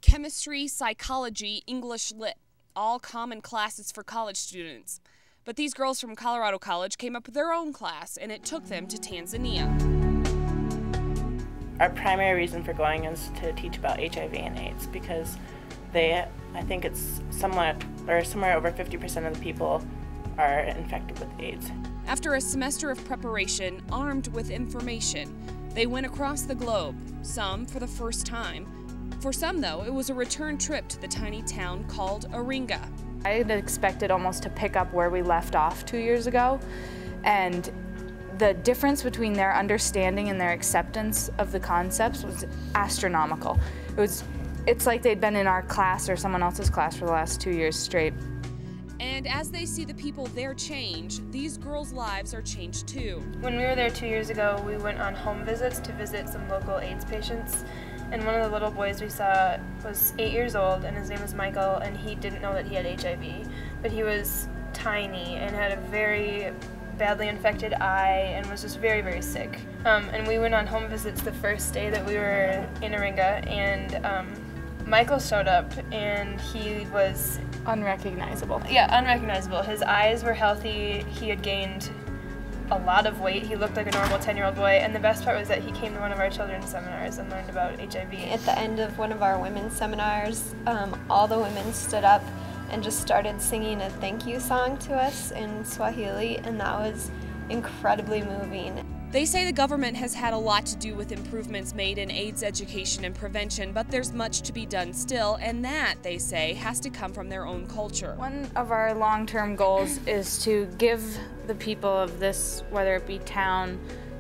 chemistry, psychology, English lit, all common classes for college students. But these girls from Colorado College came up with their own class, and it took them to Tanzania. Our primary reason for going is to teach about HIV and AIDS because I think it's somewhere over 50% of the people are infected with AIDS. After a semester of preparation, armed with information, they went across the globe, some for the first time. For some, though, it was a return trip to the tiny town called Iringa. I had expected almost to pick up where we left off 2 years ago, and the difference between their understanding and their acceptance of the concepts was astronomical. It's like they'd been in our class or someone else's class for the last 2 years straight. And as they see the people there change, these girls' lives are changed too. When we were there 2 years ago, we went on home visits to visit some local AIDS patients. And one of the little boys we saw was 8 years old, and his name was Michael, and he didn't know that he had HIV. But he was tiny and had a very badly infected eye and was just very, very sick. And we went on home visits the first day that we were in Iringa, and Michael showed up, and he was unrecognizable. Yeah, unrecognizable. His eyes were healthy. He had gained a lot of weight. He looked like a normal 10-year-old boy, and the best part was that he came to one of our children's seminars and learned about HIV. At the end of one of our women's seminars, all the women stood up and just started singing a thank you song to us in Swahili, and that was incredibly moving. They say the government has had a lot to do with improvements made in AIDS education and prevention, but there's much to be done still, and that, they say, has to come from their own culture. One of our long-term goals is to give the people of this, whether it be town,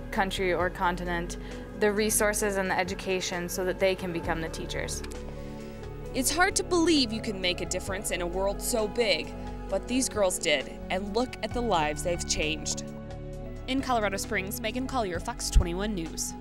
country, or continent, the resources and the education so that they can become the teachers. It's hard to believe you can make a difference in a world so big, but these girls did, and look at the lives they've changed. In Colorado Springs, Meaghan, Collier, Fox 21 News.